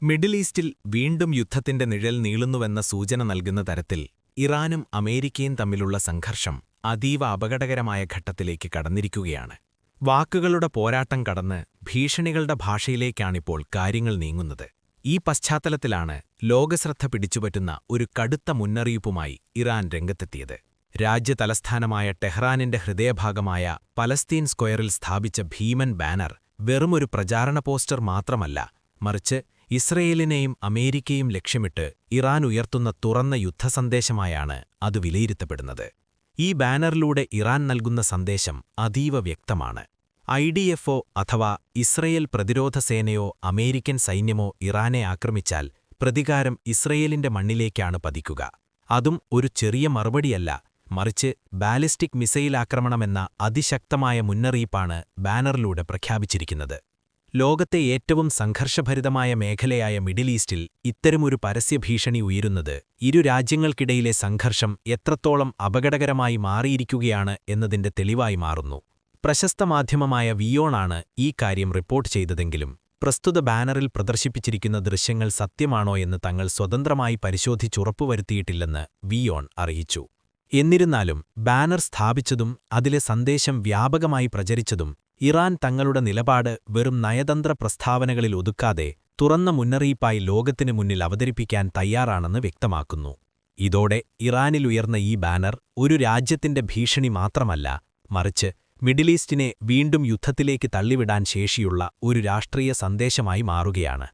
Middle ഈസ്റ്റിൽ വീണ്ടും യുദ്ധത്തിന്റെ നിഴൽ നീളുന്നുവെന്ന സൂചന നൽകുന്ന തരത്തിൽ ഇറാനും അമേരിക്കയും തമ്മിലുള്ള സംഘർഷം അതീവ അപകടകരമായ ഘട്ടത്തിലേക്ക് കടന്നിരിക്കുകയാണ്. വാക്കുകളുടെ പോരാട്ടം കടന്ന് ഭീഷണികളുടെ ഭാഷയിലേക്കാണിപ്പോൾ കാര്യങ്ങൾ നീങ്ങുന്നത്. ഈ പശ്ചാത്തലത്തിലാണ് ലോകശ്രദ്ധ പിടിച്ചുപറ്റുന്ന ഒരു കടുത്ത മുന്നറിയിപ്പുമായി ഇറാൻ രംഗത്തെത്തിയത്. രാജ്യതലസ്ഥാനമായ ടെഹ്റാനിന്റെ ഹൃദയഭാഗമായ പലസ്തീൻ സ്ക്വയറിൽ സ്ഥാപിച്ച ഭീമൻ ബാനർ വെറുമൊരു പ്രചാരണ പോസ്റ്റർ മാത്രമല്ല, മറിച്ച് ഇസ്രയേലിനെയും അമേരിക്കയും ലക്ഷ്യമിട്ട് ഇറാൻ ഉയർത്തുന്ന തുറന്ന യുദ്ധസന്ദേശമായാണ് അത് വിലയിരുത്തപ്പെടുന്നത്. ഈ ബാനറിലൂടെ ഇറാൻ നൽകുന്ന സന്ദേശം അതീവ വ്യക്തമാണ്. IDFO അഥവാ ഇസ്രയേൽ പ്രതിരോധ സേനയോ അമേരിക്കൻ സൈന്യമോ ഇറാനെ ആക്രമിച്ചാൽ പ്രതികാരം ഇസ്രയേലിന്റെ മണ്ണിലേക്കാണ് പതിക്കുക. അതും ഒരു ചെറിയ മറുപടിയല്ല, മറിച്ച് ബാലിസ്റ്റിക് മിസൈൽ ആക്രമണമെന്ന അതിശക്തമായ മുന്നറിയിപ്പാണ് ബാനറിലൂടെ പ്രഖ്യാപിച്ചിരിക്കുന്നത്. ലോകത്തെ ഏറ്റവും സംഘർഷഭരിതമായ മേഖലയായ മിഡിൽ ഈസ്റ്റിൽ ഇത്തരമൊരു പരസ്യഭീഷണി ഉയരുന്നത് ഇരു രാജ്യങ്ങൾക്കിടയിലെ സംഘർഷം എത്രത്തോളം അപകടകരമായി മാറിയിരിക്കുകയാണ് എന്നതിന്റെ തെളിവായി മാറുന്നു. പ്രശസ്ത മാധ്യമമായ വിയോണാണ് ഈ കാര്യം റിപ്പോർട്ട് ചെയ്തതെങ്കിലും പ്രസ്തുത ബാനറിൽ പ്രദർശിപ്പിച്ചിരിക്കുന്ന ദൃശ്യങ്ങൾ സത്യമാണോ എന്ന് തങ്ങൾ സ്വതന്ത്രമായി പരിശോധിച്ചുറപ്പുവരുത്തിയിട്ടില്ലെന്ന് വിയോൺ അറിയിച്ചു. എന്നിരുന്നാലും ബാനർ സ്ഥാപിച്ചതും അതിലെ സന്ദേശം വ്യാപകമായി പ്രചരിച്ചതും ഇറാൻ തങ്ങളുടെ നിലപാട് വെറും നയതന്ത്ര പ്രസ്താവനകളിൽ ഒതുക്കാതെ തുറന്ന മുന്നറിയിപ്പായി ലോകത്തിനു മുന്നിൽ അവതരിപ്പിക്കാൻ തയ്യാറാണെന്ന് വ്യക്തമാക്കുന്നു. ഇതോടെ ഇറാനിലുയർന്ന ഈ ബാനർ ഒരു രാജ്യത്തിന്റെ ഭീഷണി മാത്രമല്ല, മറിച്ച് മിഡിൽ ഈസ്റ്റിനെ വീണ്ടും യുദ്ധത്തിലേക്ക് തള്ളിവിടാൻ ശേഷിയുള്ള ഒരു രാഷ്ട്രീയ സന്ദേശമായി മാറുകയാണ്.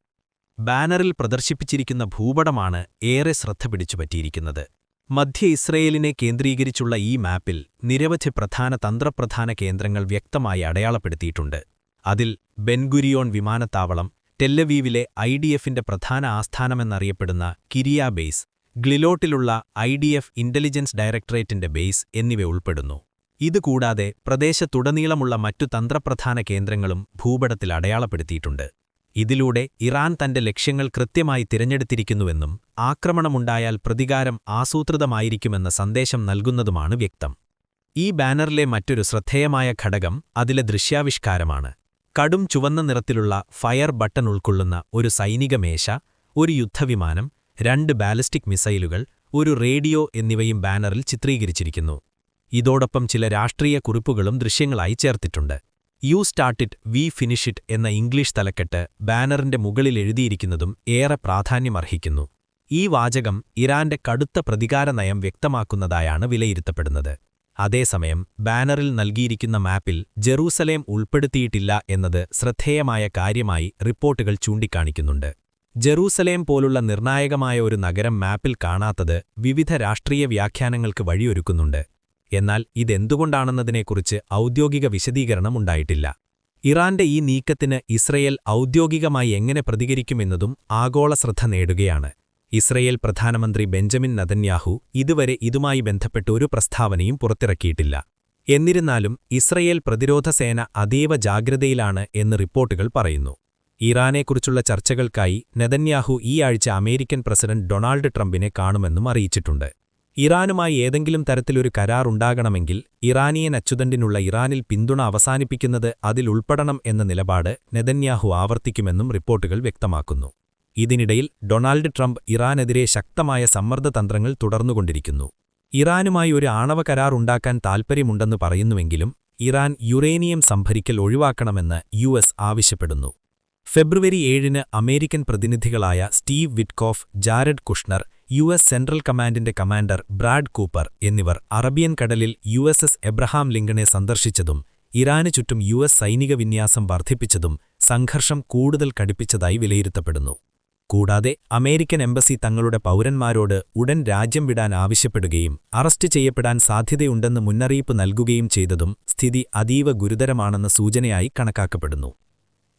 ബാനറിൽ പ്രദർശിപ്പിച്ചിരിക്കുന്ന ഭൂപടമാണ് ഏറെ ശ്രദ്ധ പിടിച്ചുപറ്റിയിരിക്കുന്നത്. മധ്യ ഇസ്രയേലിനെ കേന്ദ്രീകരിച്ചുള്ള ഈ മാപ്പിൽ നിരവധി പ്രധാന തന്ത്രപ്രധാന കേന്ദ്രങ്ങൾ വ്യക്തമായി അടയാളപ്പെടുത്തിയിട്ടുണ്ട്. അതിൽ ബെൻഗുരിയോൺ വിമാനത്താവളം, ടെല്ലവീവിലെ IDFന്റെ പ്രധാന ആസ്ഥാനമെന്നറിയപ്പെടുന്ന കിരിയ ബേസ്, ഗ്ലിലോട്ടിലുള്ള IDF ഇന്റലിജൻസ് ഡയറക്ടറേറ്റിന്റെ ബേസ് എന്നിവ ഉൾപ്പെടുന്നു. ഇതുകൂടാതെ പ്രദേശത്തുടനീളമുള്ള മറ്റു തന്ത്രപ്രധാന കേന്ദ്രങ്ങളും ഭൂപടത്തിൽ അടയാളപ്പെടുത്തിയിട്ടുണ്ട്. ഇതിലൂടെ ഇറാൻ തന്റെ ലക്ഷ്യങ്ങൾ കൃത്യമായി തിരഞ്ഞെടുത്തിരിക്കുന്നുവെന്നും ആക്രമണമുണ്ടായാൽ പ്രതികാരം ആസൂത്രിതമായിരിക്കുമെന്ന സന്ദേശം നൽകുന്നതുമാണ് വ്യക്തം. ഈ ബാനറിലെ മറ്റൊരു ശ്രദ്ധേയമായ ഘടകം അതിലെ ദൃശ്യാവിഷ്കാരമാണ്. കടും ചുവന്ന നിറത്തിലുള്ള ഫയർ ബട്ടൺ ഉൾക്കൊള്ളുന്ന ഒരു സൈനിക മേശ, ഒരു യുദ്ധവിമാനം, 2 ബാലിസ്റ്റിക് മിസൈലുകൾ, ഒരു റേഡിയോ എന്നിവയും ബാനറിൽ ചിത്രീകരിച്ചിരിക്കുന്നു. ഇതോടൊപ്പം ചില രാഷ്ട്രീയ കുറിപ്പുകളും ദൃശ്യങ്ങളായി ചേർത്തിട്ടുണ്ട്. You start it, we finish it എന്ന ഇംഗ്ലീഷ് തലക്കെട്ട് ബാനറിന്റെ മുകളിൽ എഴുതിയിരിക്കുന്നതും ഏറെ പ്രാധാന്യമർഹിക്കുന്നു. ഈ വാചകം ഇറാന്റെ കടുത്ത പ്രതികാര നയം വ്യക്തമാക്കുന്നതായാണ് വിലയിരുത്തപ്പെടുന്നത്. അതേസമയം ബാനറിൽ നൽകിയിരിക്കുന്ന മാപ്പിൽ ജെറൂസലേം ഉൾപ്പെടുത്തിയിട്ടില്ല എന്നത് ശ്രദ്ധേയമായ കാര്യമായി റിപ്പോർട്ടുകൾ ചൂണ്ടിക്കാണിക്കുന്നുണ്ട്. ജെറൂസലേം പോലുള്ള നിർണായകമായ ഒരു നഗരം മാപ്പിൽ കാണാത്തത് വിവിധ രാഷ്ട്രീയ വ്യാഖ്യാനങ്ങൾക്ക് വഴിയൊരുക്കുന്നുണ്ട്. എന്നാൽ ഇതെന്തുകൊണ്ടാണെന്നതിനെക്കുറിച്ച് ഔദ്യോഗിക വിശദീകരണമുണ്ടായിട്ടില്ല. ഇറാന്റെ ഈ നീക്കത്തിന് ഇസ്രയേൽ ഔദ്യോഗികമായി എങ്ങനെ പ്രതികരിക്കുമെന്നതും ആഗോള ശ്രദ്ധ നേടുകയാണ്. ഇസ്രയേൽ പ്രധാനമന്ത്രി ബെഞ്ചമിൻ നെതന്യാഹു ഇതുവരെ ഇതുമായി ബന്ധപ്പെട്ട് ഒരു പ്രസ്താവനയും പുറത്തിറക്കിയിട്ടില്ല. എന്നിരുന്നാലും ഇസ്രയേൽ പ്രതിരോധ സേന അതീവ ജാഗ്രതയിലാണ് എന്ന് റിപ്പോർട്ടുകൾ പറയുന്നു. ഇറാനെക്കുറിച്ചുള്ള ചർച്ചകൾക്കായി നെതന്യാഹു ഈ ആഴ്ച അമേരിക്കൻ പ്രസിഡന്റ് ഡൊണാൾഡ് ട്രംപിനെ കാണുമെന്നും അറിയിച്ചിട്ടുണ്ട്. ഇറാനുമായി ഏതെങ്കിലും തരത്തിലൊരു കരാർ ഉണ്ടാകണമെങ്കിൽ ഇറാനിയൻ അച്ചുതണ്ടിനുള്ള ഇറാനിൽ പിന്തുണ അവസാനിപ്പിക്കുന്നത് അതിലുൾപ്പെടണം എന്ന നിലപാട് നെതന്യാഹു ആവർത്തിക്കുമെന്നും റിപ്പോർട്ടുകൾ വ്യക്തമാക്കുന്നു. ഇതിനിടയിൽ ഡൊണാൾഡ് ട്രംപ് ഇറാനെതിരെ ശക്തമായ സമ്മർദ്ദതന്ത്രങ്ങൾ തുടർന്നുകൊണ്ടിരിക്കുന്നു. ഇറാനുമായി ഒരു ആണവ കരാർ ഉണ്ടാക്കാൻ താൽപ്പര്യമുണ്ടെന്ന് പറയുന്നുവെങ്കിലും ഇറാൻ യുറേനിയം സംഭരിക്കൽ ഒഴിവാക്കണമെന്ന് US ആവശ്യപ്പെടുന്നു. ഫെബ്രുവരി 7-ന് അമേരിക്കൻ പ്രതിനിധികളായ Steve Witkoff, Jared Kushner, US central കമാൻഡിന്റെ കമാൻഡർ ബ്രാഡ് കൂപ്പർ എന്നിവർ അറബിയൻ കടലിൽ USS എബ്രഹാം ലിങ്കണെ സന്ദർശിച്ചതും ഇറാന് ചുറ്റും US സൈനിക വിന്യാസം വർദ്ധിപ്പിച്ചതും സംഘർഷം കൂടുതൽ കടുപ്പിച്ചതായി വിലയിരുത്തപ്പെടുന്നു. കൂടാതെ അമേരിക്കൻ എംബസി തങ്ങളുടെ പൗരന്മാരോട് ഉടൻ രാജ്യം വിടാൻ ആവശ്യപ്പെടുകയും അറസ്റ്റ് ചെയ്യപ്പെടാൻ സാധ്യതയുണ്ടെന്ന് മുന്നറിയിപ്പ് നൽകുകയും ചെയ്തതും സ്ഥിതി അതീവ ഗുരുതരമാണെന്ന സൂചനയായി കണക്കാക്കപ്പെടുന്നു.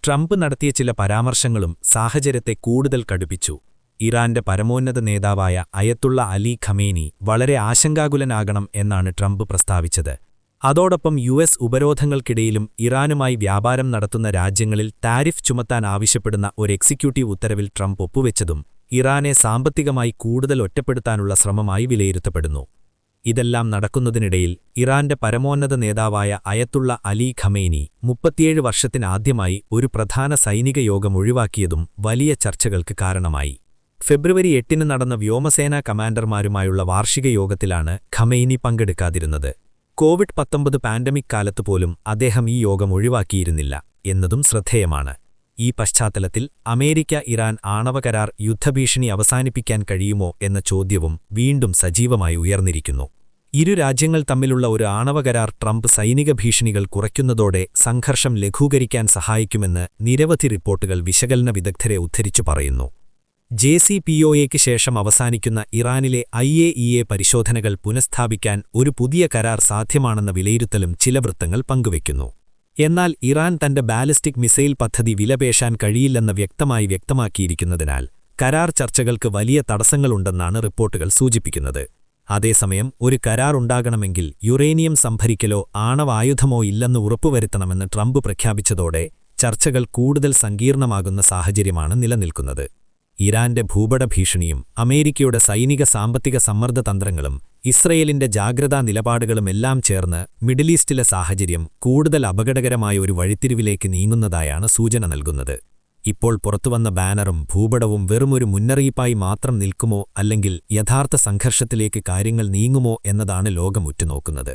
ട്രംപ് നടത്തിയ ചില പരാമർശങ്ങളും സാഹചര്യത്തെ കൂടുതൽ കടുപ്പിച്ചു. ഇറാന്റെ പരമോന്നത നേതാവായ അയത്തുള്ള അലി ഖമേനി വളരെ ആശങ്കാകുലനാകണം എന്നാണ് ട്രംപ് പ്രസ്താവിച്ചത്. അതോടൊപ്പം US ഉപരോധങ്ങൾക്കിടയിലും ഇറാനുമായി വ്യാപാരം നടത്തുന്ന രാജ്യങ്ങളിൽ താരിഫ് ചുമത്താൻ ആവശ്യപ്പെടുന്ന ഒരു എക്സിക്യൂട്ടീവ് ഉത്തരവിൽ ട്രംപ് ഒപ്പുവെച്ചതും ഇറാനെ സാമ്പത്തികമായി കൂടുതൽ ഒറ്റപ്പെടുത്താനുള്ള ശ്രമമായി വിലയിരുത്തപ്പെടുന്നു. ഇതെല്ലാം നടക്കുന്നതിനിടയിൽ ഇറാന്റെ പരമോന്നത നേതാവായ അയത്തുള്ള അലി ഖമേനി 37 വർഷത്തിനാദ്യമായി ഒരു പ്രധാന സൈനിക യോഗം ഒഴിവാക്കിയതും വലിയ ചർച്ചകൾക്ക് കാരണമായി. ഫെബ്രുവരി 8 നടന്ന വ്യോമസേനാ കമാൻഡർമാരുമായുള്ള വാർഷിക യോഗത്തിലാണ് ഖമേനി പങ്കെടുക്കാതിരുന്നത്. കോവിഡ്-19 പാൻഡമിക് കാലത്തുപോലും അദ്ദേഹം ഈ യോഗം ഒഴിവാക്കിയിരുന്നില്ല എന്നതും ശ്രദ്ധേയമാണ്. ഈ പശ്ചാത്തലത്തിൽ അമേരിക്ക-ഇറാൻ ആണവകരാർ യുദ്ധഭീഷണി അവസാനിപ്പിക്കാൻ കഴിയുമോ എന്ന ചോദ്യവും വീണ്ടും സജീവമായി ഉയർന്നിരിക്കുന്നു. ഇരു രാജ്യങ്ങൾ തമ്മിലുള്ള ഒരു ആണവകരാർ ട്രംപ് സൈനിക ഭീഷണികൾ കുറയ്ക്കുന്നതോടെ സംഘർഷം ലഘൂകരിക്കാൻ സഹായിക്കുമെന്ന് നിരവധി റിപ്പോർട്ടുകൾ വിശകലന വിദഗ്ധരെ ഉദ്ധരിച്ചു പറയുന്നു. JCPOAയ്ക്ക് ശേഷം അവസാനിക്കുന്ന ഇറാനിലെ IAEA പരിശോധനകൾ പുനഃസ്ഥാപിക്കാൻ ഒരു പുതിയ കരാർ സാധ്യമാണെന്ന വിലയിരുത്തലും ചില വൃത്തങ്ങൾ പങ്കുവയ്ക്കുന്നു. എന്നാൽ ഇറാൻ തന്റെ ബാലിസ്റ്റിക് മിസൈൽ പദ്ധതി വിലപേശാൻ കഴിയില്ലെന്ന് വ്യക്തമാക്കിയിരിക്കുന്നതിനാൽ കരാർ ചർച്ചകൾക്ക് വലിയ തടസ്സങ്ങളുണ്ടെന്നാണ് റിപ്പോർട്ടുകൾ സൂചിപ്പിക്കുന്നത്. അതേസമയം ഒരു കരാർ ഉണ്ടാകണമെങ്കിൽ യുറേനിയം സംഭരിക്കലോ ആണവായുധമോ ഇല്ലെന്ന് ഉറപ്പുവരുത്തണമെന്ന് ട്രംപ് പ്രഖ്യാപിച്ചതോടെ ചർച്ചകൾ കൂടുതൽ സങ്കീർണമാകുന്ന സാഹചര്യമാണ് നിലനിൽക്കുന്നത്. ഇറാന്റെ ഭൂപട ഭീഷണിയും അമേരിക്കയുടെ സൈനിക സാമ്പത്തിക സമ്മർദ്ദ തന്ത്രങ്ങളും ഇസ്രയേലിന്റെ ജാഗ്രതാ നിലപാടുകളുമെല്ലാം ചേർന്ന് മിഡിൽ ഈസ്റ്റിലെ സാഹചര്യം കൂടുതൽ അപകടകരമായ ഒരു വഴിത്തിരിവിലേക്ക് നീങ്ങുന്നതായാണ് സൂചന നൽകുന്നത്. ഇപ്പോൾ പുറത്തുവന്ന ബാനറും ഭൂപടവും വെറുമൊരു മുന്നറിയിപ്പായി മാത്രം നിൽക്കുമോ അല്ലെങ്കിൽ യഥാർത്ഥ സംഘർഷത്തിലേക്ക് കാര്യങ്ങൾ നീങ്ങുമോ എന്നതാണ് ലോകം ഉറ്റുനോക്കുന്നത്.